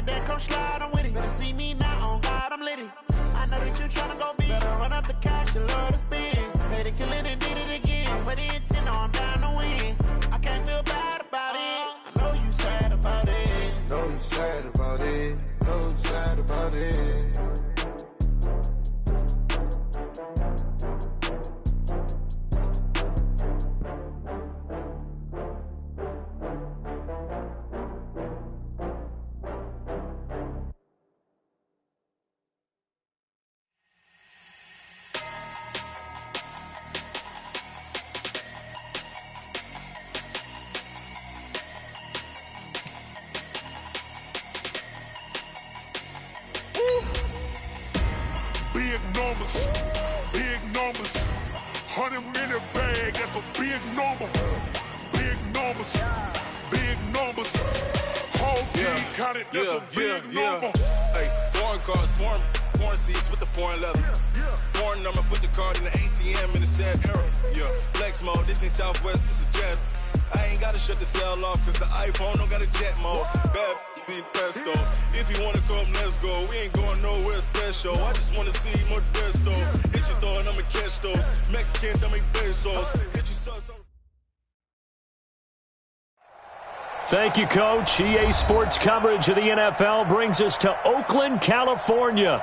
got that, come slide, I'm with it. Better see me now, on God, I'm litty. I know that you tryna go big. Better run up the cash, you love to spend. Made it, kill it, and did it again. But the intent, no, I'm down to win. I can't feel bad about it. I know you sad about it. Know you sad about it. Know you sad about it. Big numbers, 100-minute bag, that's a big number. Big numbers, whole team counted, that's a big number. Hey, foreign cars, foreign seats with the foreign leather. Foreign number, put the card in the ATM in the sad era. Yeah, flex mode, this ain't Southwest, this a jet. I ain't gotta shut the cell off, cause the iPhone don't got a jet mode. Bad be pesto. If you wanna come, let's go. We ain't going nowhere special. I just wanna see Modesto. Hit your throw and I'ma catch those. Mexican, don't make pesos. Hit your son. Thank you, Coach. EA Sports coverage of the NFL brings us to Oakland, California.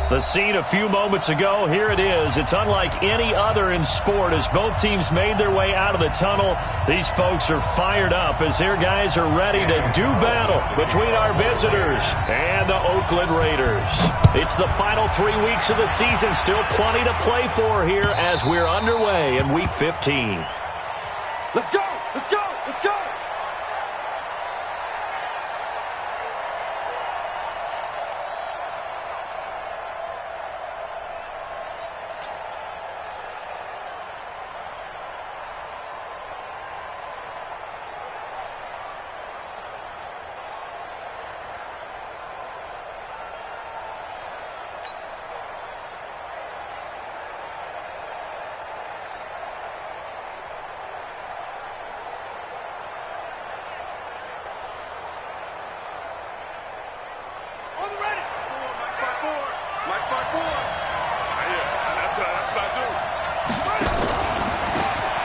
The scene a few moments ago, here it is. It's unlike any other in sport as both teams made their way out of the tunnel. These folks are fired up as their guys are ready to do battle between our visitors and the Oakland Raiders. It's the final 3 weeks of the season. Still plenty to play for here as we're underway in Week 15. Let's go! Let's go! Let's go!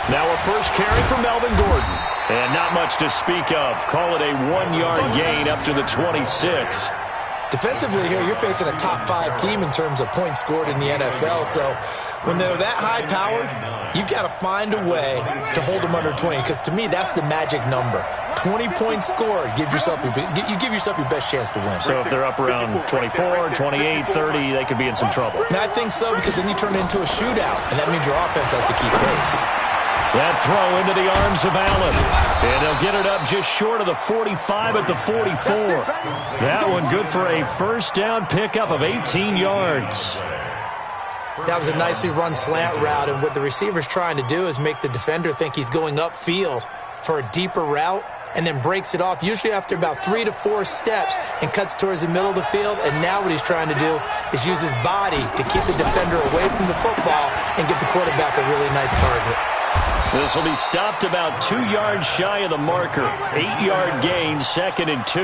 Now a first carry for Melvin Gordon. And not much to speak of. Call it a 1-yard gain up to the 26. Defensively here, you're facing a top-5 team in terms of points scored in the NFL. So when they're that high-powered, you've got to find a way to hold them under 20. Because to me, that's the magic number. 20 points scored, you give yourself your best chance to win. So if they're up around 24, 28, 30, they could be in some trouble. And I think so, because then you turn it into a shootout, and that means your offense has to keep pace. That throw into the arms of Allen. And they'll get it up just short of the 45 at the 44. That one good for a first down pickup of 18 yards. That was a nicely run slant route, and what the receiver's trying to do is make the defender think he's going upfield for a deeper route, and then breaks it off, usually after about 3 to 4 steps, and cuts towards the middle of the field. And now what he's trying to do is use his body to keep the defender away from the football and give the quarterback a really nice target. This will be stopped about 2 yards shy of the marker. 8-yard gain, 2nd and 2.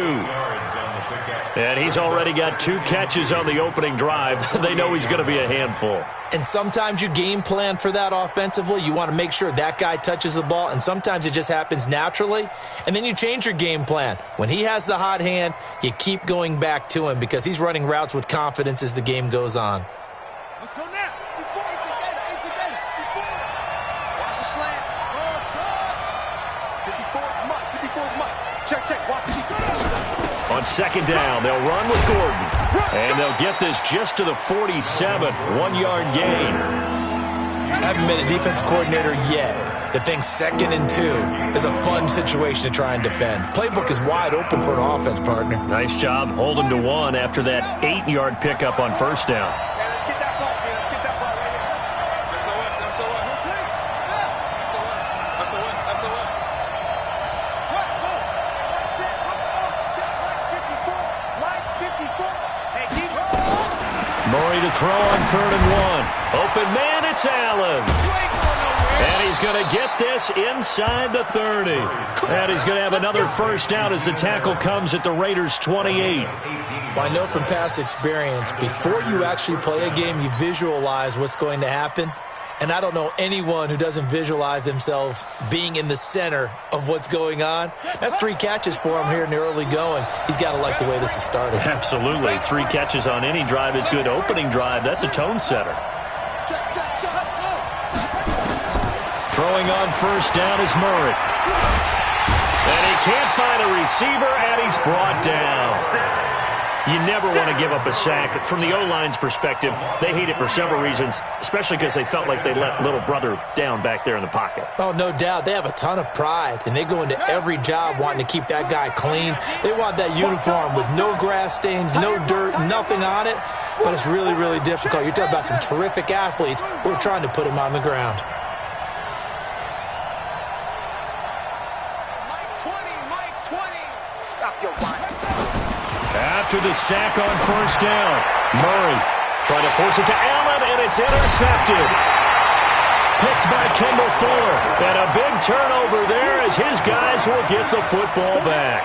And he's already got 2 catches on the opening drive. They know he's going to be a handful. And sometimes you game plan for that offensively. You want to make sure that guy touches the ball, and sometimes it just happens naturally. And then you change your game plan. When he has the hot hand, you keep going back to him because he's running routes with confidence as the game goes on. Let's go now. Watch the slant. Check. Watch the On second down, they'll run with Gordon. And they'll get this just to the 47, 1-yard gain. I haven't been a defense coordinator yet that thinks 2nd and 2 is a fun situation to try and defend. Playbook is wide open for an offense, partner. Nice job holding to 1 after that 8-yard pickup on first down. Let's get that ball. Let's get that ball right here. That's the one. Murray to throw on 3rd and 1. Open man, it's Allen. And he's going to get this inside the 30. And he's going to have another first down as the tackle comes at the Raiders' 28. Well, I know from past experience, before you actually play a game, you visualize what's going to happen. And I don't know anyone who doesn't visualize themselves being in the center of what's going on. That's 3 catches for him here in the early going. He's got to like the way this is starting. Absolutely. 3 catches on any drive is good. Opening drive, that's a tone setter. Throwing on first down is Murray. And he can't find a receiver, and he's brought down. You never want to give up a sack. From the O-line's perspective, they hate it for several reasons, especially because they felt like they let little brother down back there in the pocket. Oh, no doubt. They have a ton of pride, and they go into every job wanting to keep that guy clean. They want that uniform with no grass stains, no dirt, nothing on it. But it's really, really difficult. You're talking about some terrific athletes who are trying to put him on the ground. After the sack on first down, Murray trying to force it to Allen, and it's intercepted. Picked by Kendall Fuller. And a big turnover there as his guys will get the football back.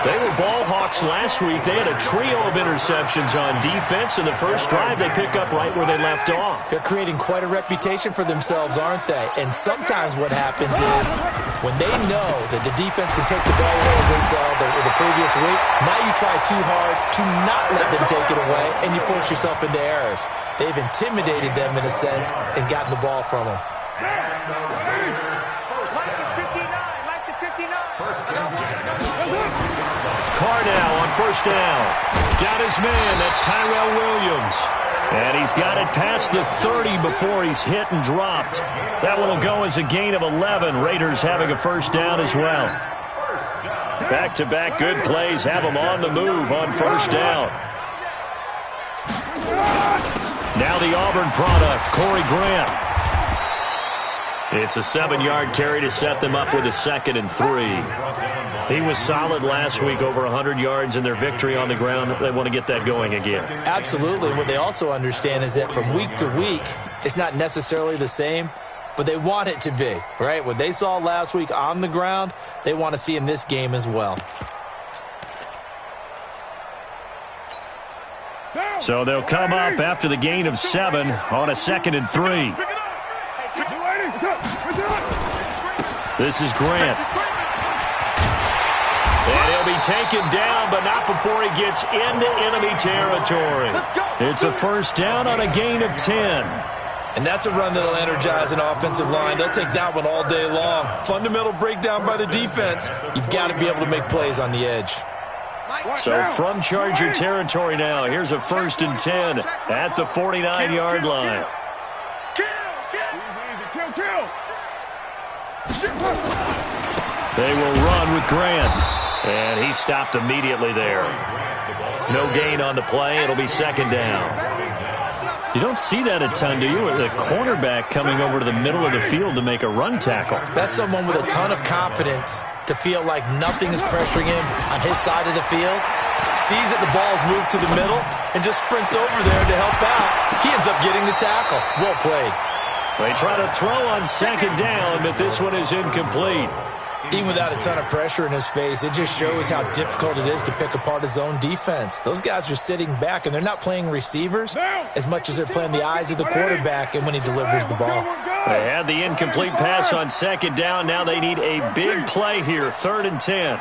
They were ball hawks last week. They had a trio of interceptions on defense, and the first drive they pick up right where they left off. They're creating quite a reputation for themselves, aren't they? And sometimes what happens is when they know that the defense can take the ball away, as they saw the previous week, now you try too hard to not let them take it away, and you force yourself into errors. They've intimidated them in a sense and gotten the ball from them. Carr now on first down. Got his man. That's Tyrell Williams. And he's got it past the 30 before he's hit and dropped. That one will go as a gain of 11. Raiders having a first down as well. Back-to-back good plays have them on the move on first down. Now the Auburn product, Corey Grant. It's a 7-yard carry to set them up with a 2nd and 3. He was solid last week, over 100 yards in their victory on the ground. They want to get that going again. Absolutely. What they also understand is that from week to week, it's not necessarily the same, but they want it to be, right? What they saw last week on the ground, they want to see in this game as well. So they'll come up after the gain of 7 on a 2nd and 3. This is Grant. And he'll be taken down, but not before he gets into enemy territory. It's a first down on a gain of 10. And that's a run that'll energize an offensive line. They'll take that one all day long. Fundamental breakdown by the defense. You've got to be able to make plays on the edge. So from Charger territory now, here's a 1st and 10 at the 49-yard line. They will run with Grant. And he stopped immediately there. No gain on the play. It'll be 2nd down. You don't see that a ton, do you? The cornerback coming over to the middle of the field to make a run tackle. That's someone with a ton of confidence to feel like nothing is pressuring him on his side of the field. Sees that the ball's moved to the middle and just sprints over there to help out. He ends up getting the tackle. Well played. They try to throw on 2nd down, but this one is incomplete. Even without a ton of pressure in his face, it just shows how difficult it is to pick apart his own defense. Those guys are sitting back, and they're not playing receivers as much as they're playing the eyes of the quarterback and when he delivers the ball. They had the incomplete pass on 2nd down. Now they need a big play here, 3rd and 10.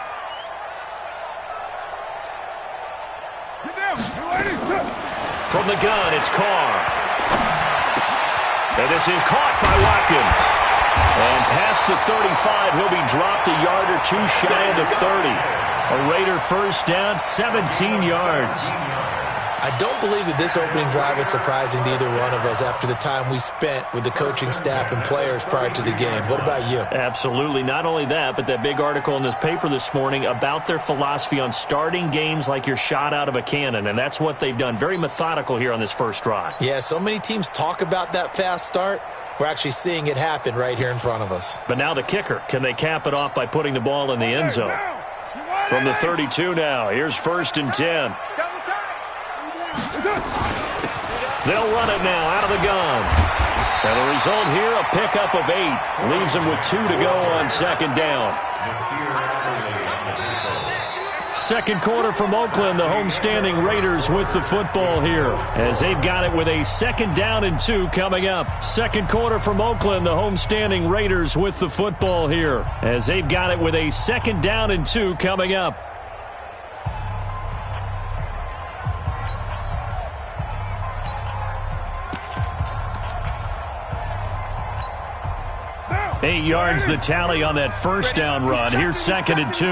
From the gun, it's Carr. And this is caught by Watkins. And past the 35, he'll be dropped a yard or two shy of the 30. A Raider first down, 17 yards. I don't believe that this opening drive is surprising to either one of us after the time we spent with the coaching staff and players prior to the game. What about you? Absolutely. Not only that, but that big article in this paper this morning about their philosophy on starting games like you're shot out of a cannon, and that's what they've done. Very methodical here on this first drive. Yeah, so many teams talk about that fast start. We're actually seeing it happen right here in front of us. But now the kicker. Can they cap it off by putting the ball in the end zone? From the 32 now, here's 1st and 10. They'll run it now out of the gun. And the result here, a pickup of 8. Leaves them with 2 to go on second down. Second quarter from Oakland, the homestanding Raiders with the football here as they've got it with a 2nd down and 2 coming up. Second quarter from Oakland, the homestanding Raiders with the football here as they've got it with a 2nd down and 2 coming up. Eight yards the tally on that first down run. Here's 2nd and 2.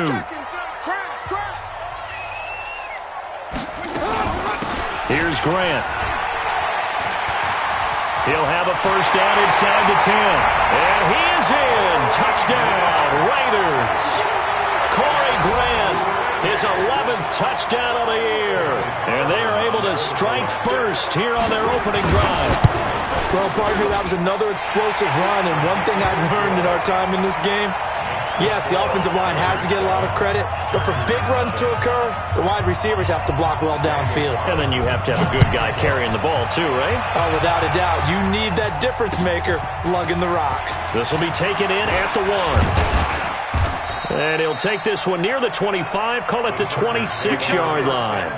Here's Grant. He'll have a first down inside the 10. And he is in. Touchdown, Raiders. Corey Grant, his 11th touchdown of the year. And they are able to strike first here on their opening drive. Well, partner, that was another explosive run, and one thing I've learned in our time in this game, yes, the offensive line has to get a lot of credit, but for big runs to occur, the wide receivers have to block well downfield. And then you have to have a good guy carrying the ball too, right? Oh, without a doubt. You need that difference maker lugging the rock. This will be taken in at the 1. And he'll take this one near the 25, call it the 26-yard line.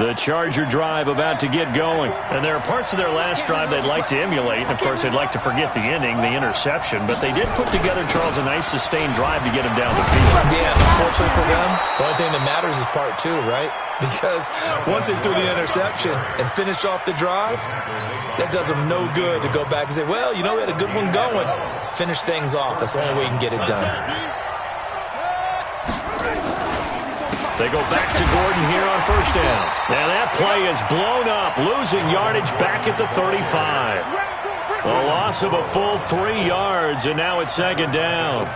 The Charger drive about to get going. And there are parts of their last drive they'd like to emulate. And, of course, they'd like to forget the ending, the interception. But they did put together, Charles, a nice sustained drive to get him down the field. Yeah, unfortunately for them, the only thing that matters is part 2, right? Because once they threw the interception and finished off the drive, that does them no good to go back and say, well, you know, we had a good one going. Finish things off. That's the only way you can get it done. They go back to Gordon here on first down. And that play is blown up, losing yardage back at the 35. A loss of a full 3 yards, and now it's 2nd down.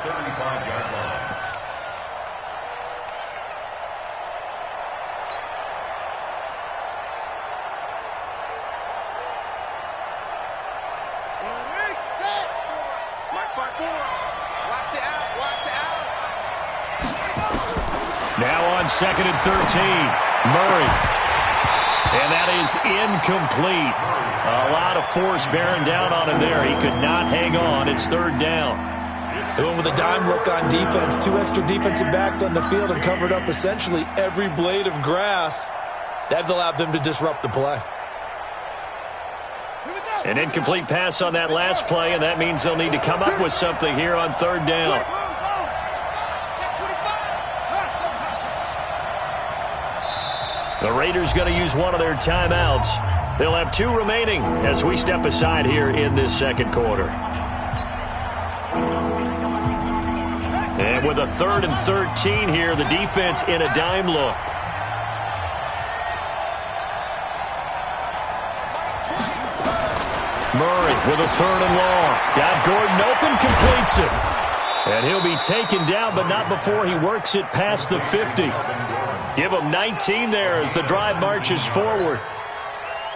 Now on 2nd and 13, Murray. And that is incomplete. A lot of force bearing down on him there. He could not hang on. It's 3rd down. They went with a dime look on defense. 2 extra defensive backs on the field and covered up essentially every blade of grass. That allowed them to disrupt the play. An incomplete pass on that last play, and that means they'll need to come up with something here on 3rd down. The Raiders going to use one of their timeouts. They'll have 2 remaining as we step aside here in this 2nd quarter. And with a 3rd and 13 here, the defense in a dime look. Murray with a 3rd and long. Got Gordon open, completes it. And he'll be taken down, but not before he works it past the 50. Give him 19 there as the drive marches forward.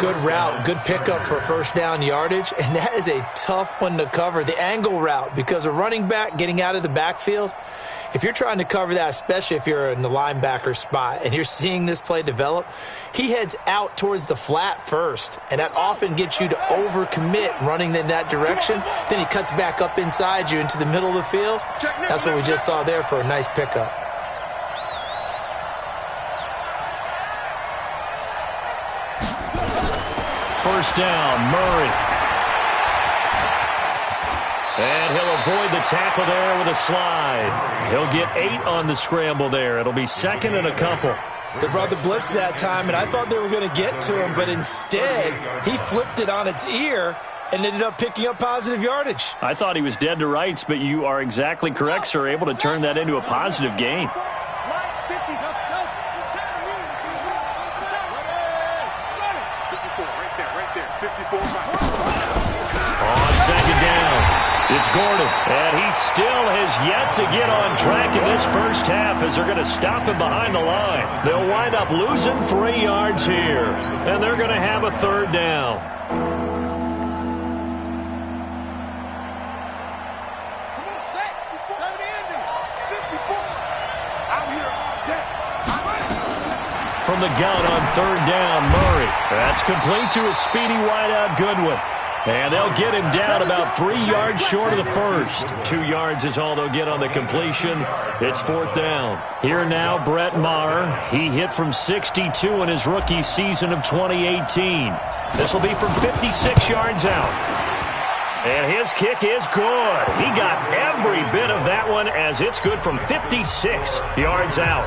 Good route, good pickup for first down yardage, and that is a tough one to cover, the angle route, because a running back getting out of the backfield, if you're trying to cover that, especially if you're in the linebacker spot and you're seeing this play develop, he heads out towards the flat first, and that often gets you to overcommit running in that direction. Then he cuts back up inside you into the middle of the field. That's what we just saw there for a nice pickup. First down, Murray. And he'll avoid the tackle there with a slide. He'll get 8 on the scramble there. It'll be 2nd and a couple. They brought the blitz that time, and I thought they were going to get to him, but instead he flipped it on its ear and ended up picking up positive yardage. I thought he was dead to rights, but you are exactly correct, sir. Able to turn that into a positive gain. On 2nd down, it's Gordon, and he still has yet to get on track in this first half as they're going to stop him behind the line. They'll wind up losing 3 yards here, and they're going to have a 3rd down. Come on, set. 70 ending. 54. Out here all day. from the gun on third down. Murray. That's complete to a speedy wideout Goodwin. And they'll get him down about 3 yards short of the first. 2 yards is all they'll get on the completion. It's fourth down. Here now, Brett Maher. He hit from 62 in his rookie season of 2018. This will be from 56 yards out. And his kick is good. He got every bit of that one as it's good from 56 yards out.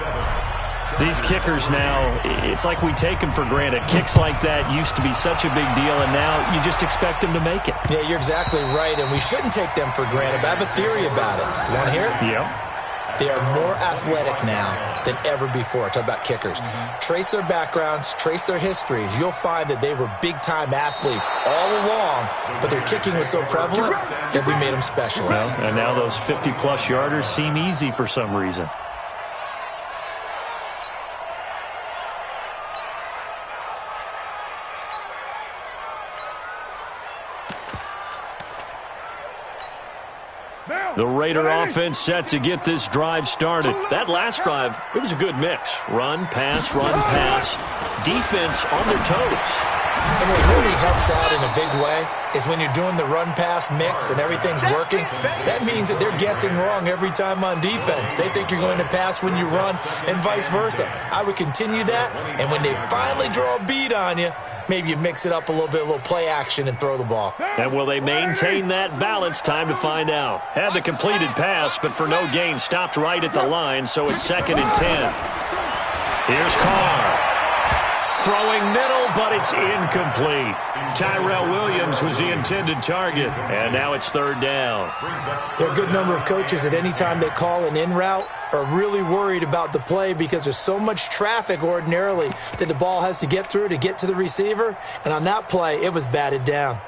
These kickers now, it's like we take them for granted. Kicks like that used to be such a big deal, and now you just expect them to make it. Yeah, you're exactly right, and we shouldn't take them for granted. But I have a theory about it. You want to hear it? Yep. They are more athletic now than ever before. Talk about kickers. Trace their backgrounds, trace their histories. You'll find that they were big-time athletes all along, but their kicking was so prevalent that we made them specialists. Well, and now those 50-plus yarders seem easy for some reason. The Raider offense set to get this drive started. That last drive, it was a good mix. Run, pass, defense on their toes. And what really helps out in a big way is when you're doing the run-pass mix and everything's working, that means that they're guessing wrong every time on defense. They think you're going to pass when you run and vice versa. I would continue that, and when they finally draw a beat on you, maybe you mix it up a little bit, a little play action, and throw the ball. And will they maintain that balance? Time to find out. Had the completed pass, but for no gain, stopped right at the line, so it's 2nd and 10. Here's Carr. Throwing middle, but it's incomplete. Tyrell Williams was the intended target, and now it's 3rd down. There are a good number of coaches that any time they call an in route are really worried about the play because there's so much traffic ordinarily that the ball has to get through to get to the receiver, and on that play, it was batted down.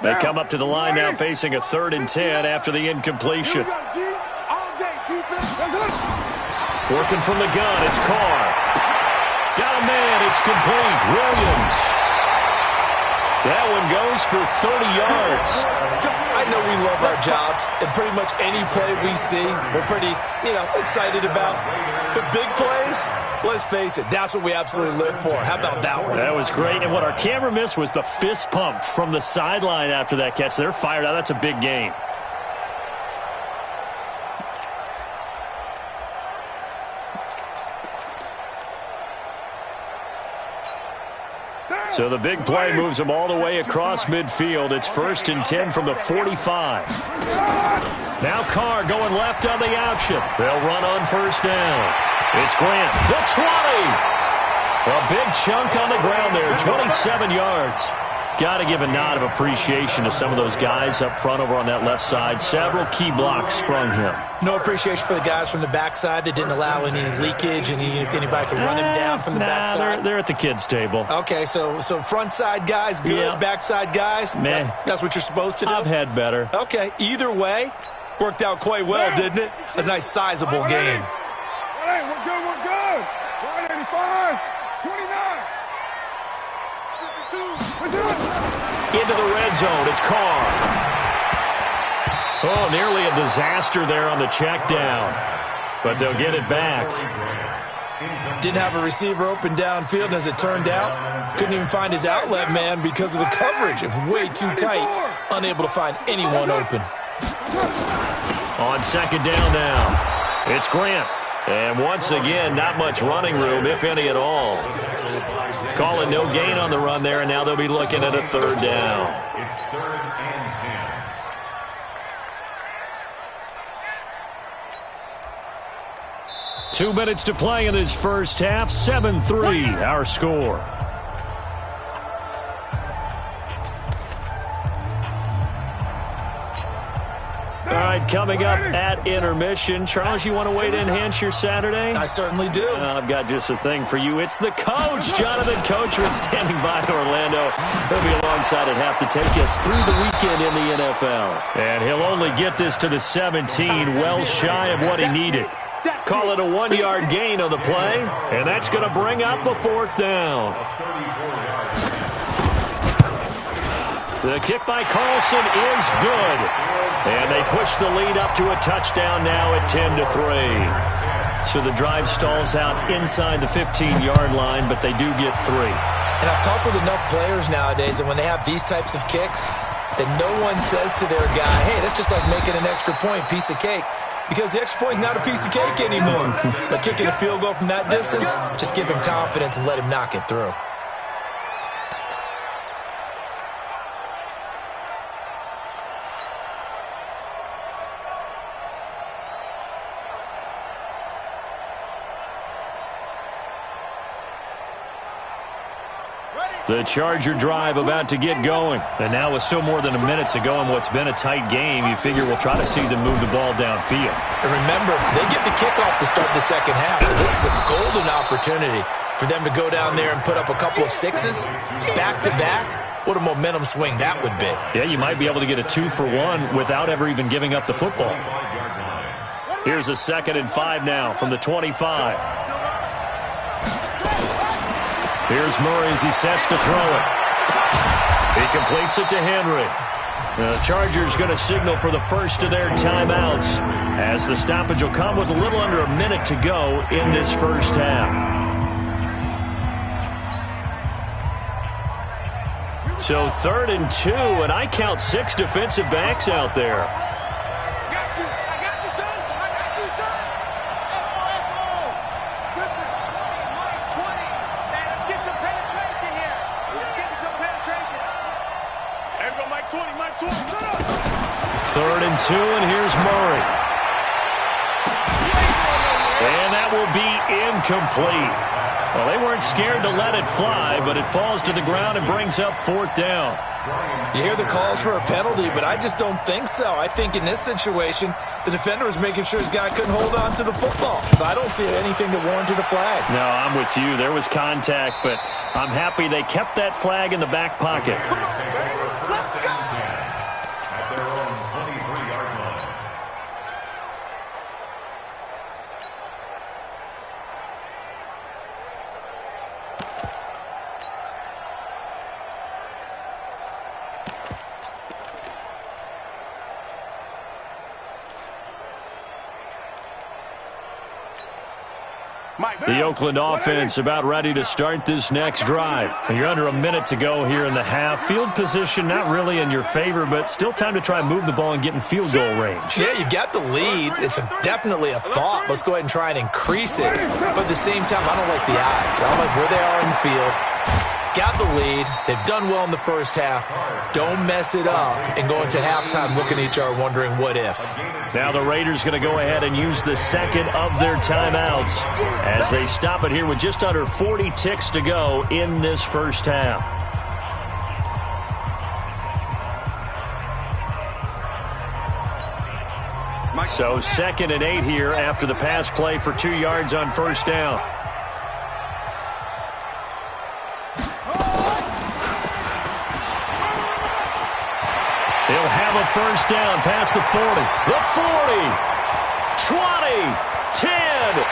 They come up to the line now facing a 3rd and 10 after the incompletion. Working from the gun, it's Carr. Got a man, it's complete. Williams. That one goes for 30 yards. I know we love our jobs, and pretty much any play we see, we're pretty, excited about. The big plays, let's face it, that's what we absolutely live for. How about that one? That was great, and what our camera missed was the fist pump from the sideline after that catch. They're fired out. That's a big game. So the big play moves them all the way across midfield. It's 1st and 10 from the 45. Now Carr going left on the option. They'll run on 1st down. It's Grant. The 20. A big chunk on the ground there, 27 yards. Got to give a nod of appreciation to some of those guys up front over on that left side. Several key blocks sprung him. No appreciation for the guys from the backside that didn't allow any leakage and anybody could run him down from the backside. They're at the kids' table. Okay, so front side guys good, yeah. Backside guys, that's what you're supposed to do? I've had better. Okay, either way, worked out quite well, didn't it? A nice sizable game. Hey, we're good. 185, 29. Into the red zone, it's Carr. Oh, nearly a disaster there on the check down. But they'll get it back. Didn't have a receiver open downfield, and as it turned out, couldn't even find his outlet man because of the coverage. It was way too tight, unable to find anyone open. On 2nd down now, it's Grant. And once again, not much running room, if any at all. Calling no gain on the run there, and now they'll be looking at a 3rd down. It's 3rd and 10. 2 minutes to play in this first half. 7-3, our score. All right, coming up at intermission. Charles, you want to wait to enhance your Saturday? I certainly do. I've got just a thing for you. It's the coach, Jonathan Coachman, standing by in Orlando. He'll be alongside at half to take us through the weekend in the NFL. And he'll only get this to the 17, well shy of what he needed. Call it a 1-yard gain on the play, and that's going to bring up a 4th down. The kick by Carlson is good. And they push the lead up to a touchdown now at 10-3. So the drive stalls out inside the 15-yard line, but they do get 3. And I've talked with enough players nowadays that when they have these types of kicks, that no one says to their guy, hey, that's just like making an extra point, piece of cake. Because the extra point is not a piece of cake anymore. But kicking a field goal from that distance, just give him confidence and let him knock it through. The Charger drive about to get going. And now with still more than a minute to go in what's been a tight game, you figure we'll try to see them move the ball downfield. And remember, they get the kickoff to start the second half, so this is a golden opportunity for them to go down there and put up a couple of sixes back-to-back. What a momentum swing that would be. Yeah, you might be able to get a 2-for-1 without ever even giving up the football. Here's a 2nd and 5 now from the 25. Here's Murray as he sets to throw it. He completes it to Henry. The Chargers going to signal for the first of their timeouts as the stoppage will come with a little under a minute to go in this first half. So 3rd and 2, and I count 6 defensive backs out there. Third and 2, and here's Murray. And that will be incomplete. Well, they weren't scared to let it fly, but it falls to the ground and brings up 4th down. You hear the calls for a penalty, but I just don't think so. I think in this situation, the defender was making sure his guy couldn't hold on to the football. So I don't see anything that warranted a flag. No, I'm with you. There was contact, but I'm happy they kept that flag in the back pocket. Let's go! The Oakland offense about ready to start this next drive. And you're under a minute to go here in the half. Field position not really in your favor, but still time to try and move the ball and get in field goal range. Yeah, you've got the lead. It's definitely a thought. Let's go ahead and try and increase it. But at the same time, I don't like the odds. I don't like where they are in the field. Got the lead. They've done well in the first half. Don't mess it up and go into halftime looking at each other wondering what if. Now the Raiders going to go ahead and use the second of their timeouts as they stop it here with just under 40 ticks to go in this first half. So 2nd and 8 here after the pass play for 2 yards on first down. He'll have a first down past the 40, the 40, 20, 10,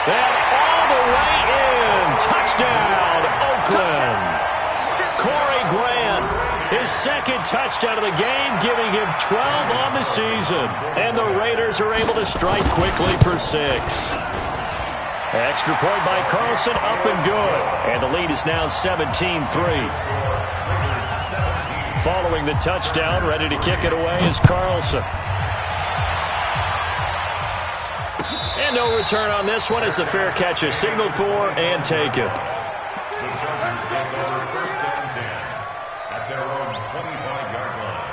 and all the way in. Touchdown, Oakland. Corey Grant, his 2nd touchdown of the game, giving him 12 on the season. And the Raiders are able to strike quickly for 6. Extra point by Carlson, up and good. And the lead is now 17-3. Following the touchdown, ready to kick it away is Carlson. And no return on this one as the fair catch is signaled for and taken. At their own 25-yard line.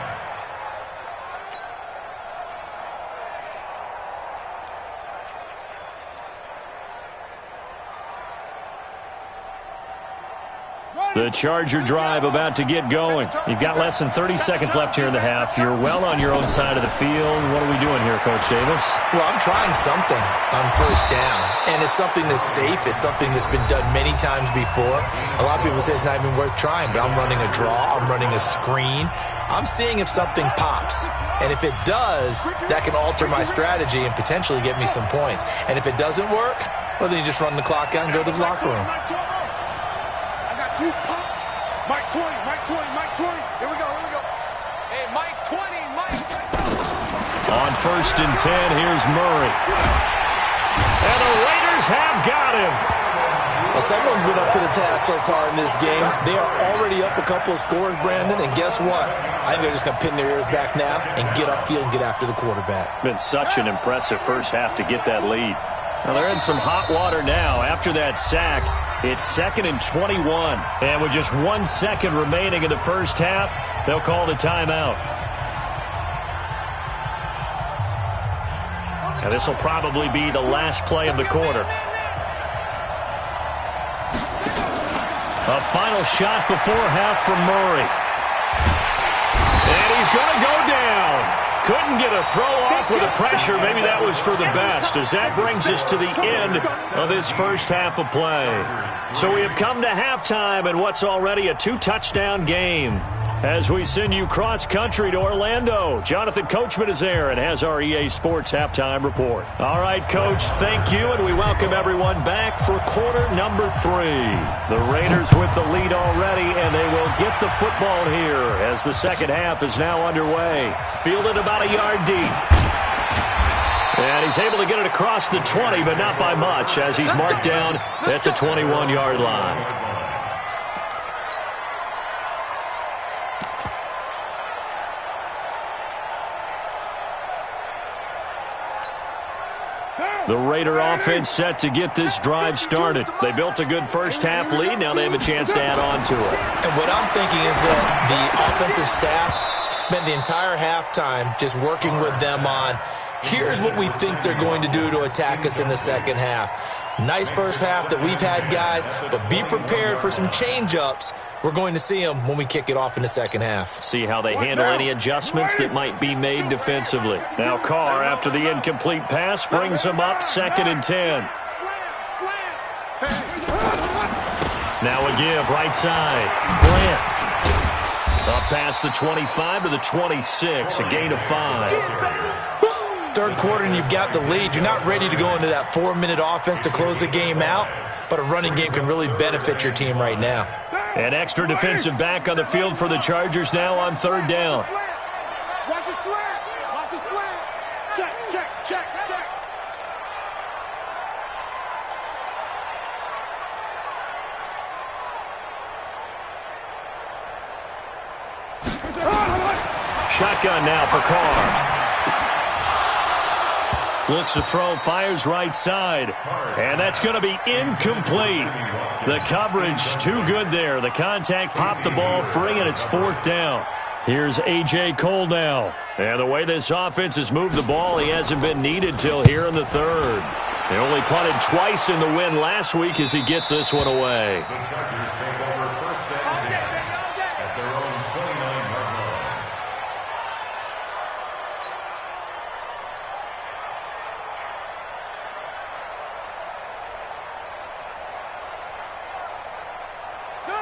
The Charger drive about to get going. You've got less than 30 seconds left here in the half. You're well on your own side of the field. What are we doing here, Coach Davis? Well, I'm trying something on first down, and it's something that's safe. It's something that's been done many times before. A lot of people say it's not even worth trying, but I'm running a draw. I'm running a screen. I'm seeing if something pops, and if it does, that can alter my strategy and potentially get me some points. And if it doesn't work, well, then you just run the clock out and go to the locker room. Mike 20, Mike 20, Mike 20. Here we go, here we go. On 1st and 10, here's Murray. And the Raiders have got him. Well, someone's been up to the task so far in this game. They are already up a couple of scores, Brandon, and guess what? I think they're just going to pin their ears back now and get upfield and get after the quarterback. Been such an impressive first half to get that lead. Now they're in some hot water now. After that sack, it's 2nd and 21. And with just 1 second remaining in the first half, they'll call the timeout. Now this will probably be the last play of the quarter. A final shot before half from Murray. And he's going to go down. Couldn't get a throw off with the pressure. Maybe that was for the best, as that brings us to the end of this first half of play. So we have come to halftime in what's already a 2-touchdown game. As we send you cross-country to Orlando, Jonathan Coachman is there and has our EA Sports halftime report. All right, Coach, thank you, and we welcome everyone back for quarter number 3. The Raiders with the lead already, and they will get the football here as the second half is now underway. Fielded about a yard deep. And he's able to get it across the 20, but not by much, as he's marked down at the 21-yard line. The Raider offense set to get this drive started. They built a good first half lead. Now they have a chance to add on to it. And what I'm thinking is that the offensive staff spent the entire halftime just working with them on, here's what we think they're going to do to attack us in the second half. Nice first half that we've had, guys, but be prepared for some change-ups. We're going to see them when we kick it off in the second half. See how they handle any adjustments that might be made defensively. Now Carr, after the incomplete pass, brings them up 2nd and 10. Now a give, right side. Grant. Up past the 25 to the 26, a gain of 5. Third quarter and you've got the lead. You're not ready to go into that 4-minute offense to close the game out, but a running game can really benefit your team right now. An extra defensive back on the field for the Chargers now on 3rd down. Watch his flat. Watch his flat. Check, check, check, check. Shotgun now for Carr. Looks to throw, fires right side. And that's going to be incomplete. The coverage too good there. The contact popped the ball free, and it's 4th down. Here's A.J. Cole now. And the way this offense has moved the ball, he hasn't been needed till here in the 3rd. They only punted twice in the win last week as he gets this one away. The Chargers take over 1st and 10 at their own 29-yard line.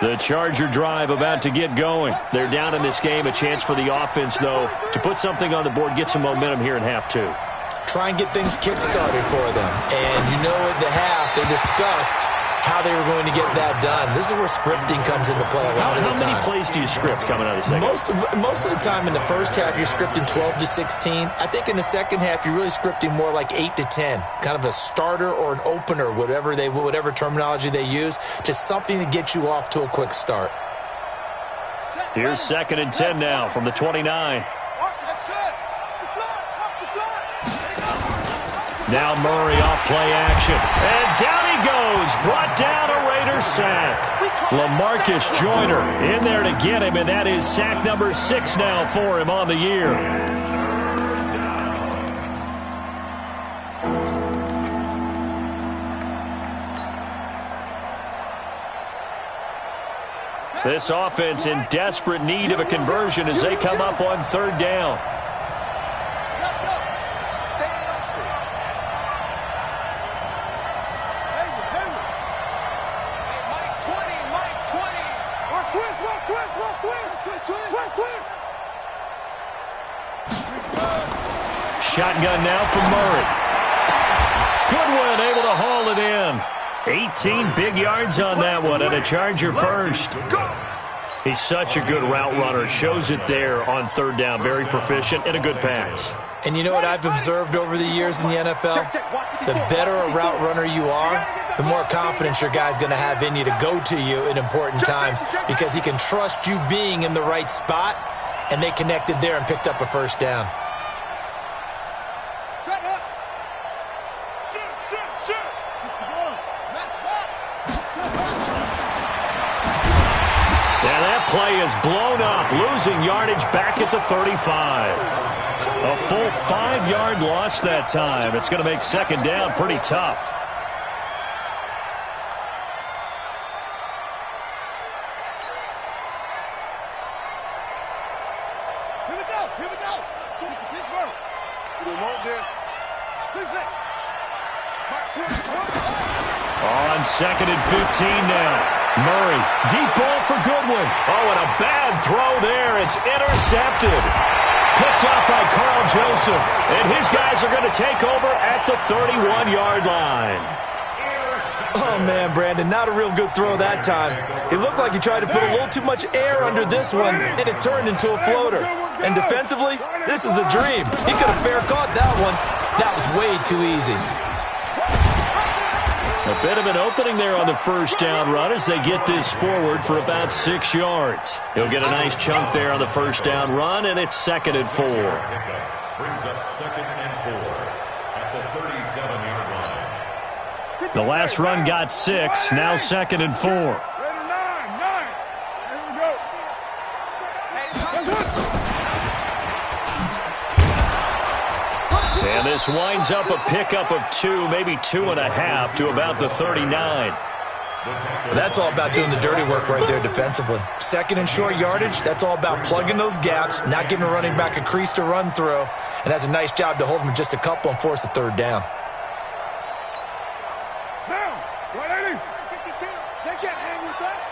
The Charger drive about to get going. They're down in this game. A chance for the offense, though, to put something on the board, get some momentum here in half 2. Try and get things kick-started for them. And you know at the half, they discussed how they were going to get that done. This is where scripting comes into play a lot of the time. How many plays do you script coming out of the second? Most of the time in the first half, you're scripting 12 to 16. I think in the second half, you're really scripting more like 8 to 10. Kind of a starter or an opener, whatever terminology they use. Just something to get you off to a quick start. Here's 2nd and 10 now from the 29. Now Murray off play action. And down he goes. Brought down a Raider sack. LaMarcus Joyner in there to get him, and that is sack number 6 now for him on the year. This offense in desperate need of a conversion as they come up on 3rd down. Shotgun now from Murray. Goodwin able to haul it in. 18 big yards on that one, and a Charger first. He's such a good route runner. Shows it there on 3rd down. Very proficient and a good pass. And you know what I've observed over the years in the NFL? The better a route runner you are, the more confidence your guy's going to have in you to go to you in important times because he can trust you being in the right spot, and they connected there and picked up a first down. And that play is blown up, losing yardage back at the 35. A full 5-yard loss that time. It's going to make second down pretty tough. Here we go. Here we go. Pittsburgh. We want this. On 2nd and 15 now. Murray, deep ball for Goodwin. Oh, and a bad throw there. It's intercepted. Picked up by Carl Joseph. And his guys are going to take over at the 31-yard line. Oh, man, Brandon, not a real good throw that time. It looked like he tried to put a little too much air under this one, and it turned into a floater. And defensively, this is a dream. He could have fair caught that one. That was way too easy. A bit of an opening there on the first down run as they get this forward for about 6 yards. He'll get a nice chunk there on the first down run, and it's 2nd and 4. Brings up 2nd and 4 at the 37-yard line. The last run got 6, now 2nd and 4. And this winds up a pickup of 2, maybe 2.5 to about the 39. That's all about doing the dirty work right there defensively. 2nd and short yardage, that's all about plugging those gaps, not giving a running back a crease to run through, and that's a nice job to hold him just a couple and force a third down. Now, 180. 52. They can't hang with us.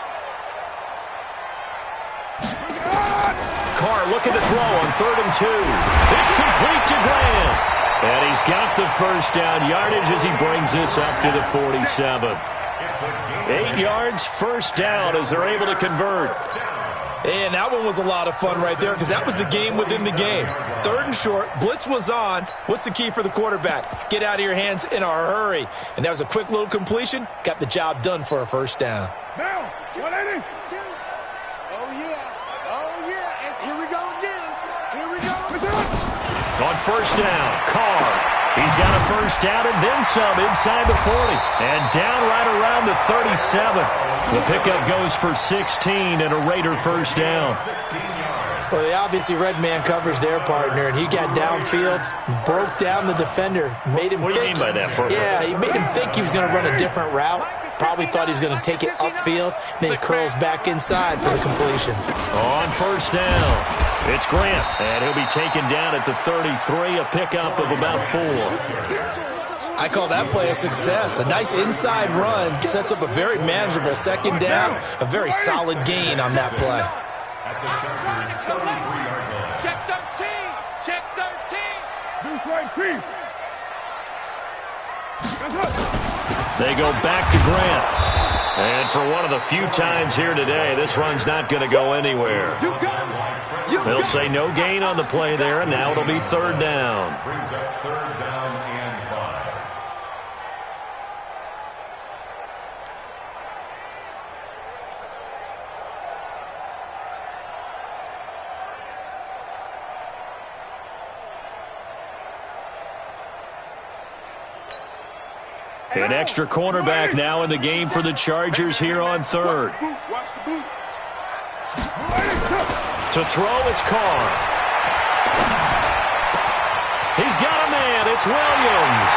Carr looking to throw on 3rd and 2. It's complete to Grant. And he's got the first down yardage as he brings this up to the 47. 8 yards, first down as they're able to convert. And that one was a lot of fun right there because that was the game within the game. 3rd and short, blitz was on. What's the key for the quarterback? Get out of your hands in a hurry. And that was a quick little completion. Got the job done for a first down. Now, 180. Oh, yeah. Oh, yeah. And here we go again. Here we go. On first down, Carr. He's got a first down and then some inside the 40. And down right around the 37. The pickup goes for 16 and a Raider first down. Well, they obviously red man covers their partner, and he got downfield, broke down the defender, made him What do you mean by that? Yeah, he made him think he was going to run a different route. Probably thought he was going to take it upfield, then he curls back inside for the completion. On first down, it's Grant, and he'll be taken down at the 33, a pickup of about 4. I call that play a success. A nice inside run sets up a very manageable second down, a very solid gain on that play. At the Chester's 33-yard line. Check 13. Check 13. Deuce right feet. They go back to Grant. And for one of the few times here today, this run's not going to go anywhere. They'll say no gain on the play there, and now it'll be 3rd down. Brings up 3rd down and 5. An extra cornerback now in the game for the Chargers here on 3rd. To throw, it's Carr. He's got a man. It's Williams.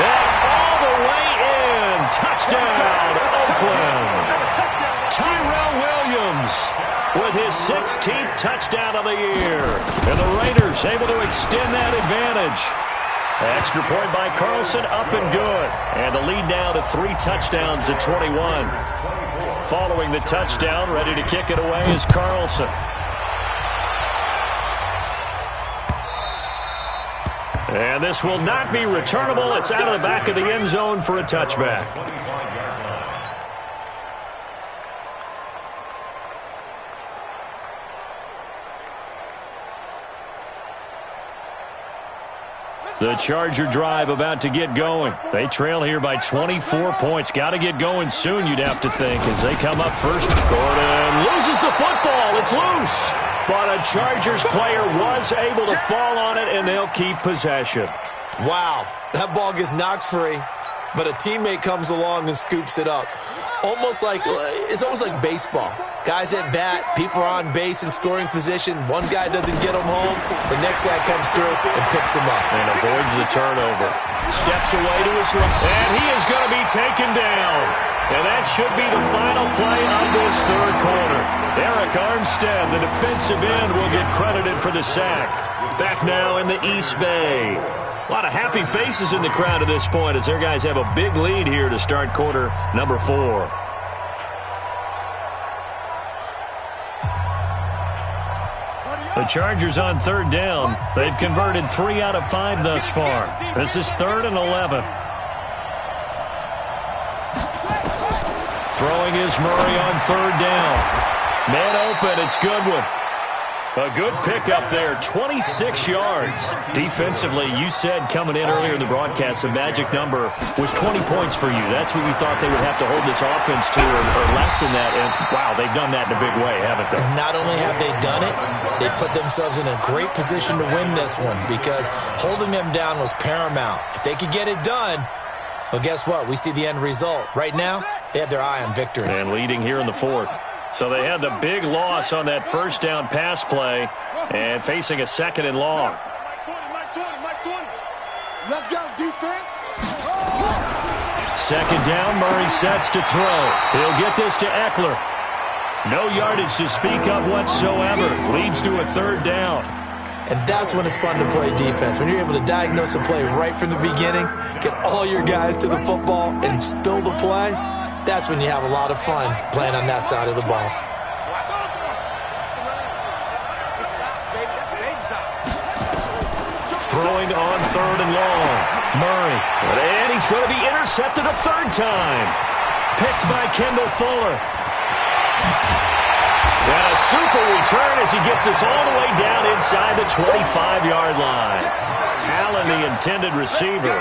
And all the way in. Touchdown, Oakland. Tyrell Williams with his 16th touchdown of the year. And the Raiders able to extend that advantage. Extra point by Carlson, up and good. And the lead now to 3 touchdowns at 21. Following the touchdown, ready to kick it away is Carlson. And this will not be returnable. It's out of the back of the end zone for a touchback. The Charger drive about to get going. They trail here by 24 points. Got to get going soon, you'd have to think, as they come up first. Gordon loses the football. It's loose. But a Chargers player was able to fall on it, and they'll keep possession. Wow, that ball gets knocked free, but a teammate comes along and scoops it up. It's almost like baseball. Guys at bat, people are on base in scoring position. One guy doesn't get him home. The next guy comes through and picks him up. And avoids the turnover. Steps away to his left. And he is going to be taken down. And that should be the final play of this third quarter. Eric Armstead, the defensive end, will get credited for the sack. Back now in the East Bay. A lot of happy faces in the crowd at this point as their guys have a big lead here to start quarter number 4. The Chargers on third down. They've converted 3 out of 5 thus far. This is 3rd and 11. Throwing is Murray on third down. Man open, it's Goodwin. A good pickup there, 26 yards. Defensively, you said coming in earlier in the broadcast, the magic number was 20 points for you. That's what you thought they would have to hold this offense to, or less than that. And, wow, they've done that in a big way, haven't they? Not only have they done it, they put themselves in a great position to win this one because holding them down was paramount. If they could get it done, well, guess what? We see the end result. Right now, they have their eye on victory. And leading here in the 4th. So they had the big loss on that first down pass play and facing a 2nd and long. Let's go, defense. 2nd down, Murray sets to throw. He'll get this to Eckler. No yardage to speak of whatsoever. Leads to a 3rd down. And that's when it's fun to play defense. When you're able to diagnose a play right from the beginning, get all your guys to the football, and spill the play, that's when you have a lot of fun playing on that side of the ball. Throwing on 3rd and long. Murray. And he's going to be intercepted a 3rd time. Picked by Kendall Fuller. And a super return as he gets us all the way down inside the 25-yard line. Allen, the intended receiver.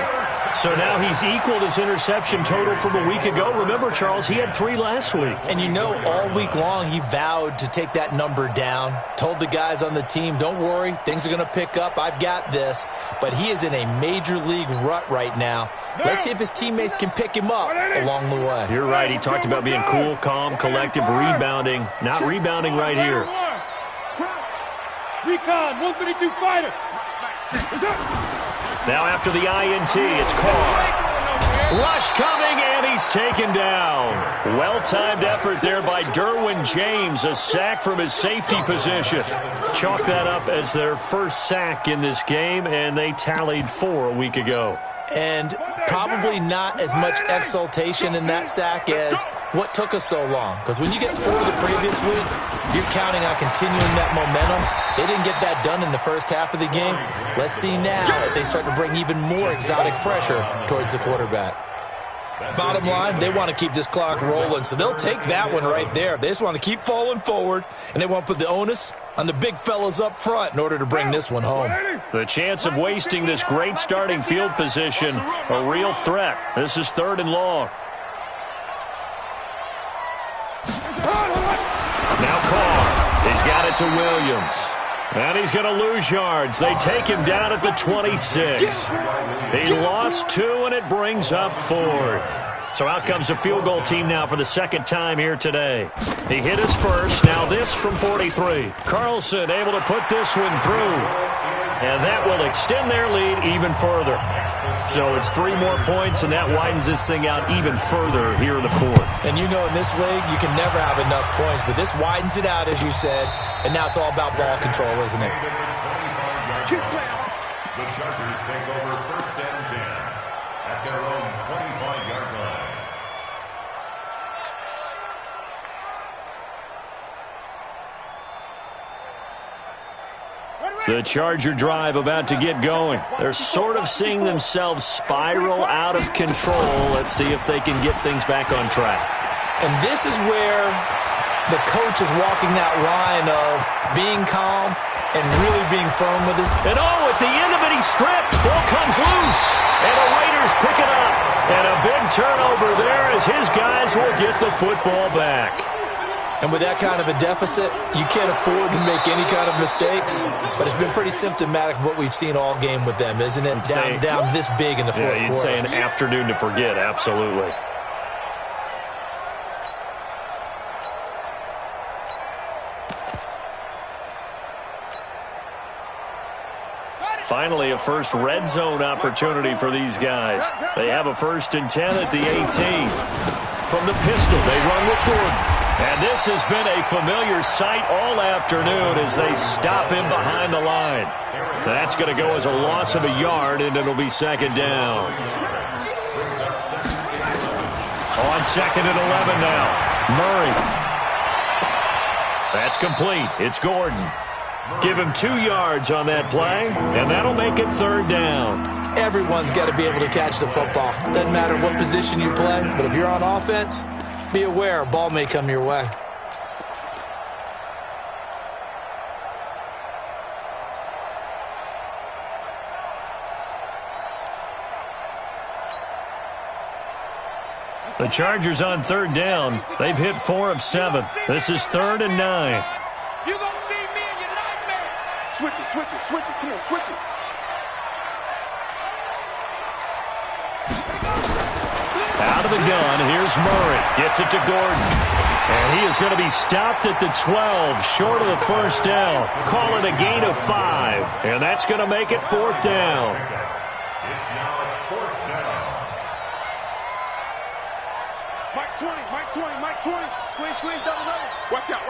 So now he's equaled his interception total from a week ago. Remember, Charles, he had 3 last week. And you know, all week long he vowed to take that number down. Told the guys on the team, don't worry, things are going to pick up. I've got this. But he is in a major league rut right now. Let's see if his teammates can pick him up along the way. You're right. He talked about being cool, calm, collective, rebounding. Not rebounding right here. Recon, 132 fighter. Now after the INT, it's Carr. Rush coming, and he's taken down. Well-timed effort there by Derwin James, a sack from his safety position. Chalk that up as their first sack in this game, and they tallied 4 a week ago. And probably not as much exultation in that sack as what took us so long. Because when you get 4 the previous week, you're counting on continuing that momentum. They didn't get that done in the first half of the game. Let's see now if they start to bring even more exotic pressure towards the quarterback. Bottom line, they want to keep this clock rolling, so they'll take that one right there. They just want to keep falling forward, and they want to put the onus on the big fellas up front in order to bring this one home. The chance of wasting this great starting field position, a real threat. This is 3rd and long. Now Carr. He's got it to Williams. And he's going to lose yards. They take him down at the 26. He lost 2, and it brings up 4th. So out comes the field goal team now for the 2nd time here today. He hit his first. Now this from 43. Carlson able to put this one through. And that will extend their lead even further. So it's 3 more points, and that widens this thing out even further here in the 4th. And you know, in this league, you can never have enough points, but this widens it out, as you said, and now it's all about ball control, isn't it? The Chargers take over 1st and 10 at their own 25-yard line. The Charger drive about to get going. They're sort of seeing themselves spiral out of control. Let's see if they can get things back on track. And this is where the coach is walking that line of being calm and really being firm with his... And at the end of it, he stripped. Ball comes loose. And the Raiders pick it up. And a big turnover there as his guys will get the football back. And with that kind of a deficit, you can't afford to make any kind of mistakes. But it's been pretty symptomatic of what we've seen all game with them, isn't it? Down this big in the fourth quarter. You'd say an afternoon to forget, absolutely. Finally, a first red zone opportunity for these guys. They have a 1st and 10 at the 18. From the pistol, they run with Gordon. And this has been a familiar sight all afternoon as they stop him behind the line. That's going to go as a loss of a yard, and it'll be 2nd down. On 2nd and 11 now. Murray. That's complete. It's Gordon. Give him 2 yards on that play, and that'll make it 3rd down. Everyone's got to be able to catch the football. Doesn't matter what position you play, but if you're on offense, be aware a ball may come your way. The Chargers on 3rd down. They've hit 4 of 7. This is 3rd and 9. Switch it. Come on, switch it. Out of the gun, here's Murray. Gets it to Gordon. And he is going to be stopped at the 12, short of the 1st down. Call it a gain of 5. And that's going to make it 4th down. It's now 4th down. Mike 20. Squeeze, double. Watch out.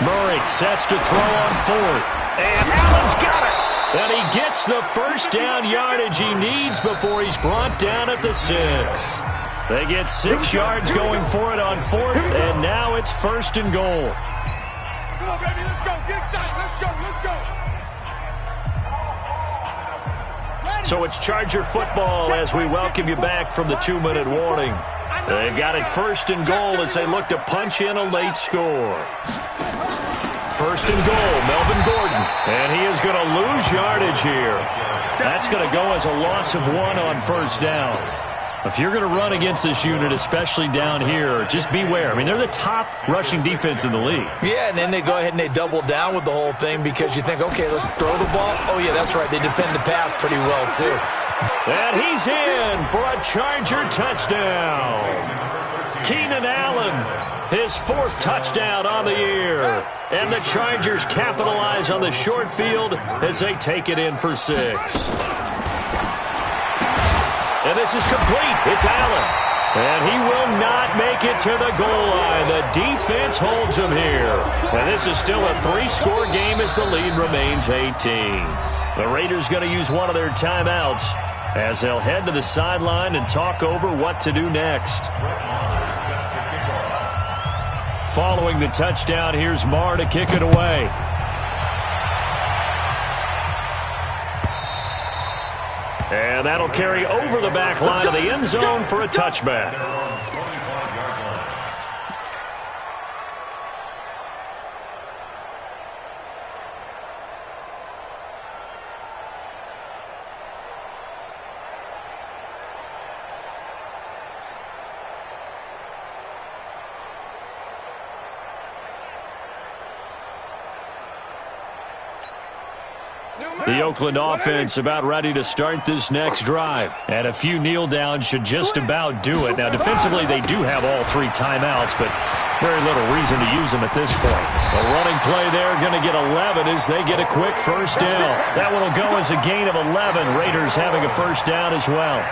Murray sets to throw on 4th. And Allen's got it. And he gets the 1st down yardage he needs before he's brought down at the 6. They get 6 yards going for it on 4th, and now it's 1st and goal. Come on, baby, let's go. Get excited. Let's go. So it's Charger football as we welcome you back from the 2-minute warning. They've got it 1st and goal as they look to punch in a late score. 1st and goal, Melvin Gordon. And he is going to lose yardage here. That's going to go as a loss of 1 on 1st down. If you're going to run against this unit, especially down here, just beware. I mean, they're the top rushing defense in the league. Yeah, and then they go ahead and they double down with the whole thing because you think, okay, let's throw the ball. Oh, yeah, that's right. They defend the pass pretty well, too. And he's in for a Charger touchdown. Keenan Allen, his 4th touchdown on the year. And the Chargers capitalize on the short field as they take it in for 6. And this is complete. It's Allen. And he will not make it to the goal line. The defense holds him here. And this is still a 3-score game as the lead remains 18. The Raiders going to use one of their timeouts as they'll head to the sideline and talk over what to do next. Following the touchdown, here's Marr to kick it away. And that'll carry over the back line of the end zone for a touchback. The Oakland offense about ready to start this next drive. And a few kneel downs should just about do it. Now, defensively, they do have all 3 timeouts, but very little reason to use them at this point. A running play there going to get 11 as they get a quick 1st down. That one will go as a gain of 11. Raiders having a 1st down as well.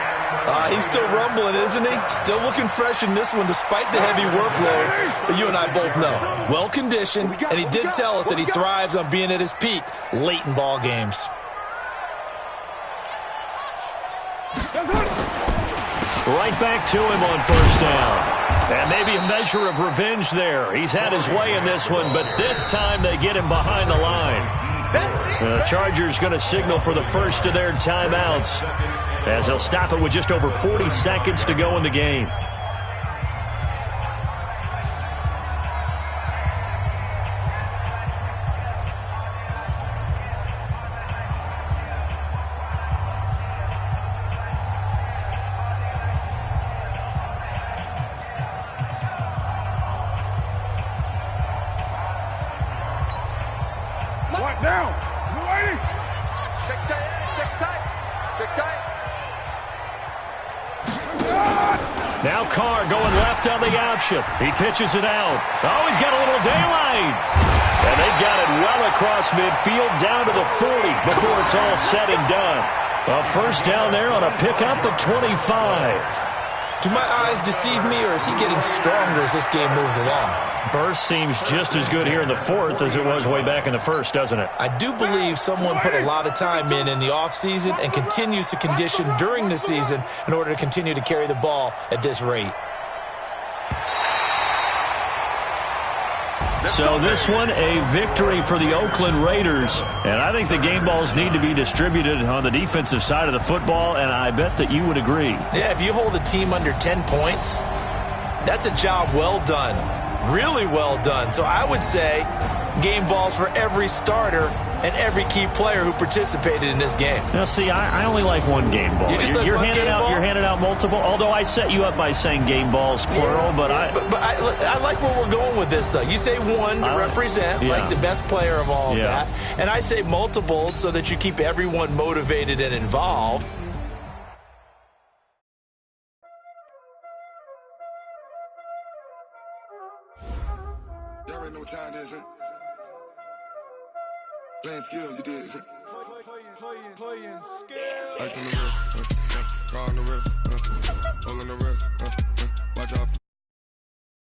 He's still rumbling, isn't he? Still looking fresh in this one despite the heavy workload. But you and I both know, well-conditioned, and he did tell us that he thrives on being at his peak late in ball games. Right back to him on 1st down. And maybe a measure of revenge there. He's had his way in this one, but this time they get him behind the line. That's it. The Chargers going to signal for the first of their timeouts as they'll stop it with just over 40 seconds to go in the game. Down. Lady. Check tight. Now Carr going left on the option. He pitches it out. Oh, he's got a little daylight. And they've got it well across midfield down to the 40 before it's all said and done. A first down there on a pickup at 25. Do my eyes deceive me, or is he getting stronger as this game moves along? Burst seems just as good here in the fourth as it was way back in the first, doesn't it? I do believe someone put a lot of time in the offseason and continues to condition during the season in order to continue to carry the ball at this rate. So this one, a victory for the Oakland Raiders. And I think the game balls need to be distributed on the defensive side of the football, and I bet that you would agree. Yeah, if you hold a team under 10 points, that's a job well done. Really well done. So I would say game balls for every starter and every key player who participated in this game. Now, see, I only like one game ball. You're handing out multiple, although I set you up by saying game balls, plural. But I like where we're going with this, though. You say one to represent, like the best player of all of that. And I say multiples so that you keep everyone motivated and involved. Y'all already know what time it is, huh? Playing skills, you did. Playing skills. Ice on the wrist, car on the wrist, all on the wrist, watch out.